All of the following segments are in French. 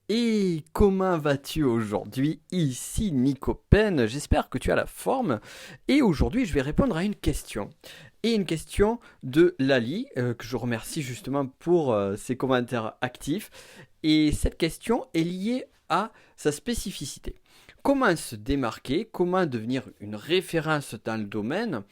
Et comment vas-tu aujourd'hui? Ici Nico Pen, j'espère que tu as la forme. Et aujourd'hui, je vais répondre à une question. Et une question de Lali, que je remercie justement pour ses commentaires actifs. Et cette question est liée à sa spécificité. Comment se démarquer? Comment devenir une référence dans le domaine?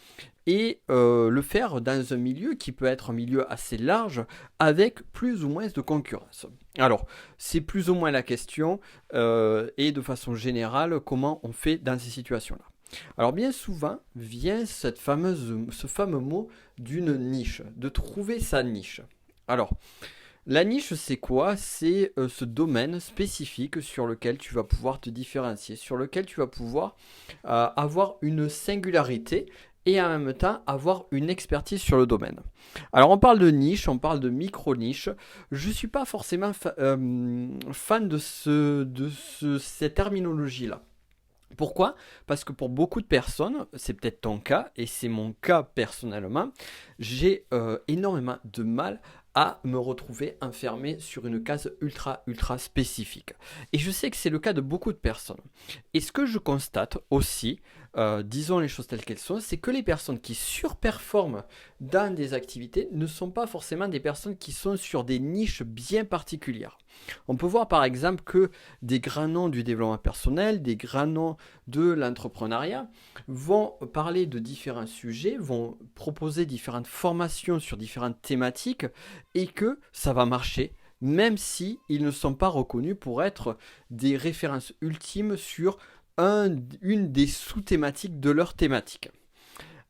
Et le faire dans un milieu qui peut être un milieu assez large avec plus ou moins de concurrence. Alors, c'est plus ou moins la question et de façon générale, comment on fait dans ces situations-là. Alors bien souvent vient ce fameux mot d'une niche, de trouver sa niche. Alors, la niche, c'est quoi? C'est ce domaine spécifique sur lequel tu vas pouvoir te différencier, sur lequel tu vas pouvoir avoir une singularité et en même temps avoir une expertise sur le domaine. Alors on parle de niche, on parle de micro-niche. Je ne suis pas forcément fan de cette terminologie-là. Pourquoi? Parce que pour beaucoup de personnes, c'est peut-être ton cas, et c'est mon cas personnellement, j'ai énormément de mal à me retrouver enfermé sur une case ultra spécifique. Et je sais que c'est le cas de beaucoup de personnes. Et ce que je constate aussi, disons les choses telles qu'elles sont, c'est que les personnes qui surperforment dans des activités ne sont pas forcément des personnes qui sont sur des niches bien particulières. On peut voir par exemple que des grands noms du développement personnel, des grands noms de l'entrepreneuriat vont parler de différents sujets, vont proposer différentes formations sur différentes thématiques et que ça va marcher même si ils ne sont pas reconnus pour être des références ultimes sur une des sous-thématiques de leur thématique.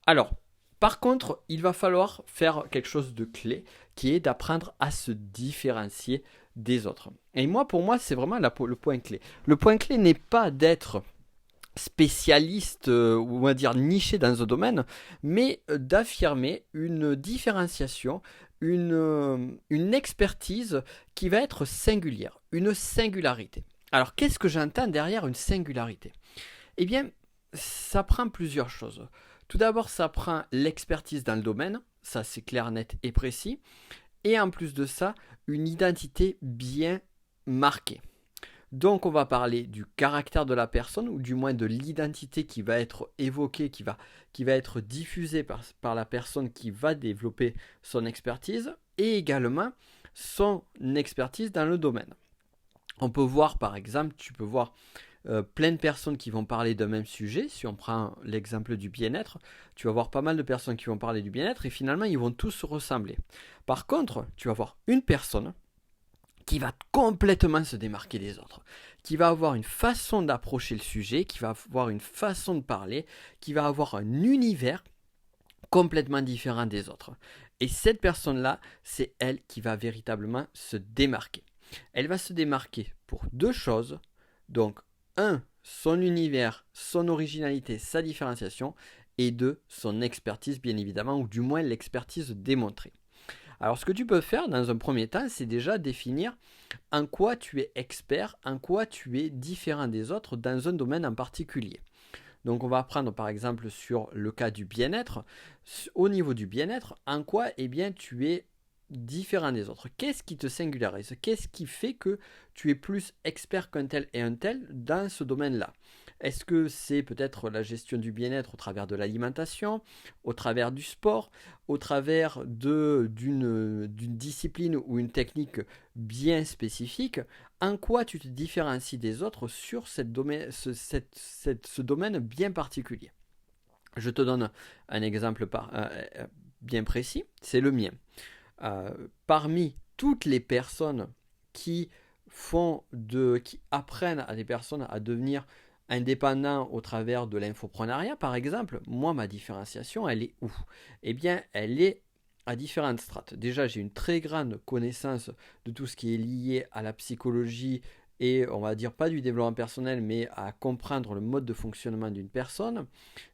Alors, par contre, il va falloir faire quelque chose de clé qui est d'apprendre à se différencier des autres. Et moi, pour moi, c'est vraiment le point clé. Le point clé n'est pas d'être spécialiste ou on va dire niché dans un domaine, mais d'affirmer une différenciation, une expertise qui va être singulière, une singularité. Alors qu'est-ce que j'entends derrière une singularité? Eh bien, ça prend plusieurs choses. Tout d'abord, ça prend l'expertise dans le domaine, ça c'est clair, net et précis, et en plus de ça, une identité bien marquée. Donc on va parler du caractère de la personne, ou du moins de l'identité qui va être évoquée, qui va être diffusée par la personne qui va développer son expertise, et également son expertise dans le domaine. On peut voir par exemple, tu peux voir plein de personnes qui vont parler d'un même sujet. Si on prend l'exemple du bien-être, tu vas voir pas mal de personnes qui vont parler du bien-être et finalement ils vont tous se ressembler. Par contre, tu vas voir une personne qui va complètement se démarquer des autres, qui va avoir une façon d'approcher le sujet, qui va avoir une façon de parler, qui va avoir un univers complètement différent des autres. Et cette personne-là, c'est elle qui va véritablement se démarquer. Elle va se démarquer pour deux choses. Donc, un, son univers, son originalité, sa différenciation, et deux, son expertise, bien évidemment, ou du moins l'expertise démontrée. Alors, ce que tu peux faire dans un premier temps, c'est déjà définir en quoi tu es expert, en quoi tu es différent des autres dans un domaine en particulier. Donc on va prendre par exemple sur le cas du bien-être. Au niveau du bien-être, en quoi eh bien, tu es différent des autres? Qu'est-ce qui te singularise? Qu'est-ce qui fait que tu es plus expert qu'un tel et un tel dans ce domaine-là? Est-ce que c'est peut-être la gestion du bien-être au travers de l'alimentation, au travers du sport, au travers d'une discipline ou une technique bien spécifique? En quoi tu te différencies des autres sur ce domaine bien particulier? Je te donne un exemple bien précis, c'est le mien. Parmi toutes les personnes qui qui apprennent à des personnes à devenir indépendants au travers de l'infoprenariat, par exemple, moi, ma différenciation, elle est où? Eh bien, elle est à différentes strates. Déjà, j'ai une très grande connaissance de tout ce qui est lié à la psychologie et on va dire pas du développement personnel, mais à comprendre le mode de fonctionnement d'une personne.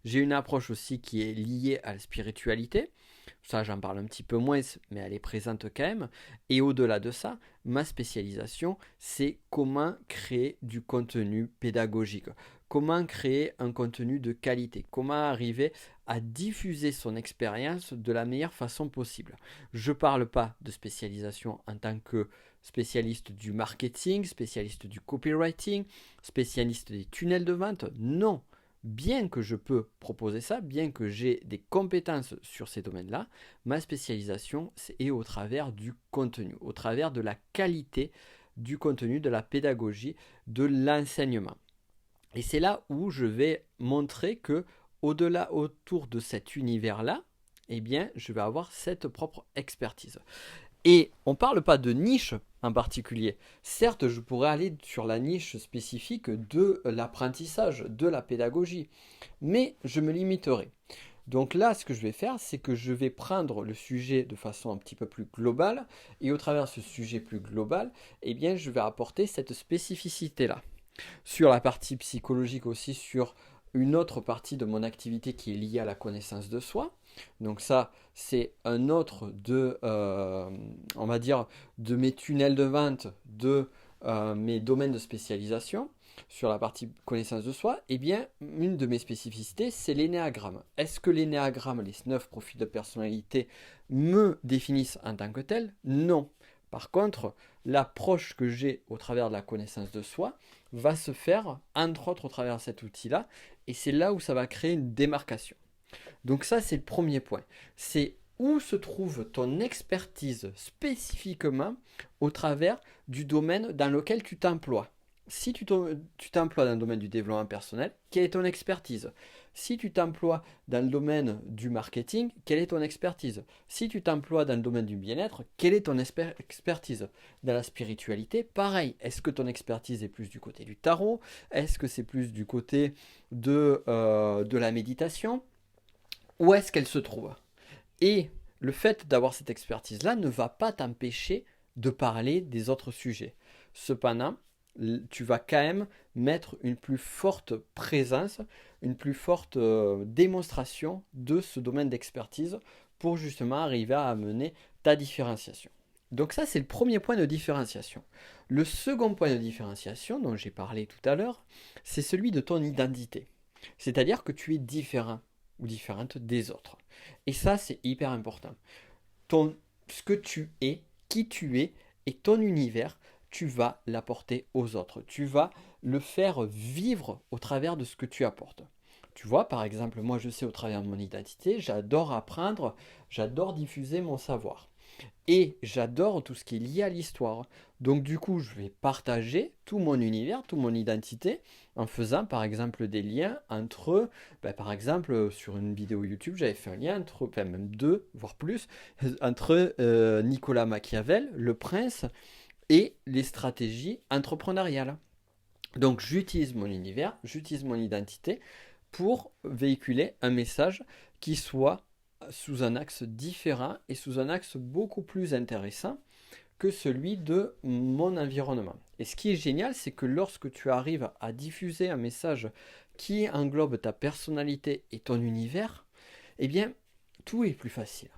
J'ai une approche aussi qui est liée à la spiritualité. Ça, j'en parle un petit peu moins, mais elle est présente quand même. Et au-delà de ça, ma spécialisation, c'est comment créer du contenu pédagogique. Comment créer un contenu de qualité. Comment arriver à diffuser son expérience de la meilleure façon possible. Je ne parle pas de spécialisation en tant que spécialiste du marketing, spécialiste du copywriting, spécialiste des tunnels de vente. Non. Bien que je peux proposer ça, bien que j'ai des compétences sur ces domaines-là, ma spécialisation est au travers du contenu, au travers de la qualité du contenu, de la pédagogie, de l'enseignement. Et c'est là où je vais montrer que au-delà, autour de cet univers-là, eh bien, je vais avoir cette propre expertise. Et on ne parle pas de niche en particulier. Certes, je pourrais aller sur la niche spécifique de l'apprentissage, de la pédagogie, mais je me limiterai. Donc là, ce que je vais faire, c'est que je vais prendre le sujet de façon un petit peu plus globale, et au travers de ce sujet plus global, eh bien, je vais apporter cette spécificité-là. Sur la partie psychologique aussi, sur une autre partie de mon activité qui est liée à la connaissance de soi. Donc ça, c'est un autre on va dire, de mes tunnels de vente, de mes domaines de spécialisation. Sur la partie connaissance de soi, eh bien, une de mes spécificités, c'est l'énéagramme. Est-ce que l'énéagramme, les 9 profils de personnalité, me définissent en tant que tel? Non. Par contre, l'approche que j'ai au travers de la connaissance de soi va se faire, entre autres, au travers de cet outil-là, et c'est là où ça va créer une démarcation. Donc ça, c'est le premier point. C'est où se trouve ton expertise spécifiquement au travers du domaine dans lequel tu t'emploies. Si tu t'emploies dans le domaine du développement personnel, quelle est ton expertise? Si tu t'emploies dans le domaine du marketing, quelle est ton expertise? Si tu t'emploies dans le domaine du bien-être, quelle est ton expertise? Dans la spiritualité, pareil. Est-ce que ton expertise est plus du côté du tarot? Est-ce que c'est plus du côté de la méditation? Où est-ce qu'elle se trouve? Et le fait d'avoir cette expertise-là ne va pas t'empêcher de parler des autres sujets. Cependant, tu vas quand même mettre une plus forte présence, une plus forte démonstration de ce domaine d'expertise pour justement arriver à amener ta différenciation. Donc ça, c'est le premier point de différenciation. Le second point de différenciation dont j'ai parlé tout à l'heure, c'est celui de ton identité. C'est-à-dire que tu es différent ou différente des autres. Et ça, c'est hyper important. Ce que tu es, qui tu es et ton univers, tu vas l'apporter aux autres. Tu vas le faire vivre au travers de ce que tu apportes. Tu vois, par exemple, moi je sais au travers de mon identité, j'adore apprendre, j'adore diffuser mon savoir. Et j'adore tout ce qui est lié à l'histoire. Donc du coup, je vais partager tout mon univers, toute mon identité, en faisant par exemple des liens entre, par exemple sur une vidéo YouTube, j'avais fait un lien entre, enfin même deux, voire plus, entre Nicolas Machiavel, le prince, et les stratégies entrepreneuriales. Donc j'utilise mon univers, j'utilise mon identité pour véhiculer un message qui soit sous un axe différent et sous un axe beaucoup plus intéressant que celui de mon environnement. Et ce qui est génial, c'est que lorsque tu arrives à diffuser un message qui englobe ta personnalité et ton univers, eh bien, tout est plus facile.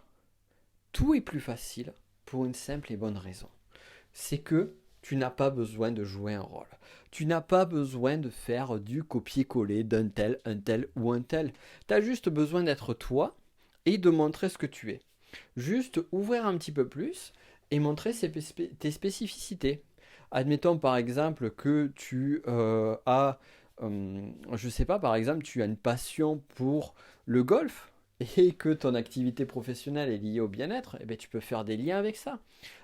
Tout est plus facile pour une simple et bonne raison. C'est que tu n'as pas besoin de jouer un rôle. Tu n'as pas besoin de faire du copier-coller d'un tel, un tel ou un tel. Tu as juste besoin d'être toi et de montrer ce que tu es. Juste ouvrir un petit peu plus et montrer tes spécificités. Admettons par exemple que tu as, je sais pas, par exemple, tu as une passion pour le golf et que ton activité professionnelle est liée au bien-être, eh bien, tu peux faire des liens avec ça.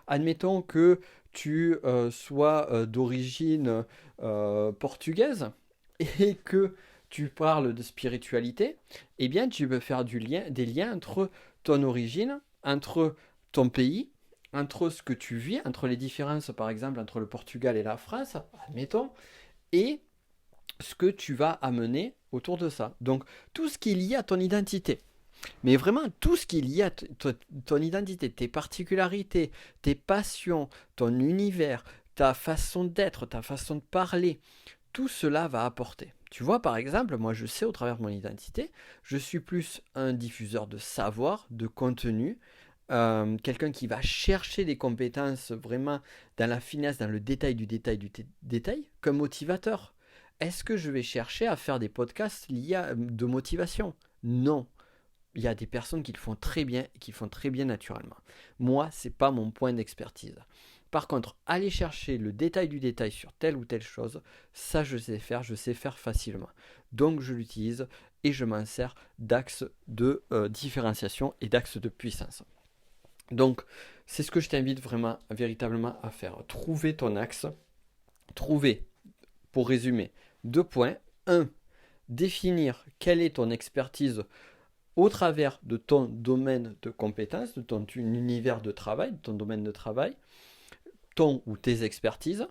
Admettons que tu sois d'origine portugaise et que tu parles de spiritualité, eh bien tu peux faire des liens entre ton origine, entre ton pays, entre ce que tu vis, entre les différences par exemple entre le Portugal et la France, admettons, et ce que tu vas amener autour de ça. Donc tout ce qui est lié à ton identité. Mais vraiment tout ce qui est lié à ton identité, tes particularités, tes passions, ton univers, ta façon d'être, ta façon de parler, tout cela va apporter. Tu vois, par exemple, moi je sais au travers de mon identité, je suis plus un diffuseur de savoir, de contenu, quelqu'un qui va chercher des compétences vraiment dans la finesse, dans le détail du détail, comme motivateur. Est-ce que je vais chercher à faire des podcasts de motivation? Non. Il y a des personnes qui le font très bien et qui le font très bien naturellement. Moi, c'est pas mon point d'expertise. Par contre, aller chercher le détail du détail sur telle ou telle chose, ça je sais faire facilement. Donc je l'utilise et je m'en sers d'axe de différenciation et d'axe de puissance. Donc c'est ce que je t'invite vraiment, véritablement à faire. Trouver ton axe, trouver, pour résumer, 2 points. 1. Définir quelle est ton expertise au travers de ton domaine de compétences, de ton univers de travail, de ton domaine de travail, ton ou tes expertises,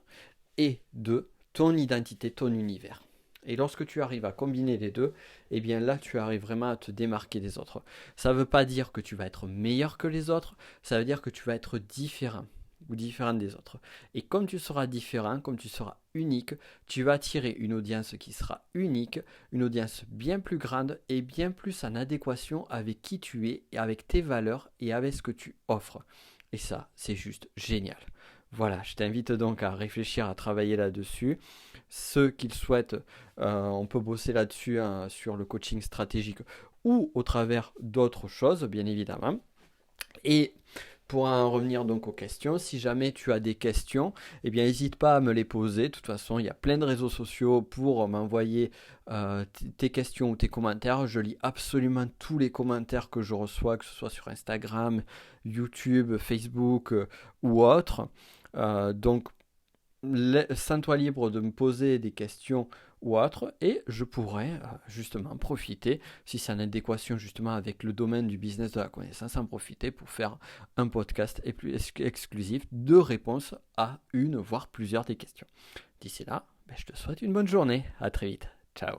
et 2. Ton identité, ton univers. Et lorsque tu arrives à combiner les deux, eh bien là, tu arrives vraiment à te démarquer des autres. Ça ne veut pas dire que tu vas être meilleur que les autres, ça veut dire que tu vas être différent ou différent des autres. Et comme tu seras différent, comme tu seras unique, tu vas attirer une audience qui sera unique, une audience bien plus grande et bien plus en adéquation avec qui tu es et avec tes valeurs et avec ce que tu offres. Et ça, c'est juste génial. Voilà, je t'invite donc à réfléchir, à travailler là-dessus. Ceux qui le souhaitent, on peut bosser là-dessus sur le coaching stratégique ou au travers d'autres choses, bien évidemment. Et pour en revenir donc aux questions, si jamais tu as des questions, eh bien n'hésite pas à me les poser. De toute façon, il y a plein de réseaux sociaux pour m'envoyer tes questions ou tes commentaires. Je lis absolument tous les commentaires que je reçois, que ce soit sur Instagram, YouTube, Facebook ou autre. Donc, sens-toi libre de me poser des questions ou autres et je pourrais justement profiter, si c'est en adéquation justement avec le domaine du business de la connaissance, en profiter pour faire un podcast et plus exclusif de réponses à une voire plusieurs des questions. D'ici là, je te souhaite une bonne journée. À très vite. Ciao.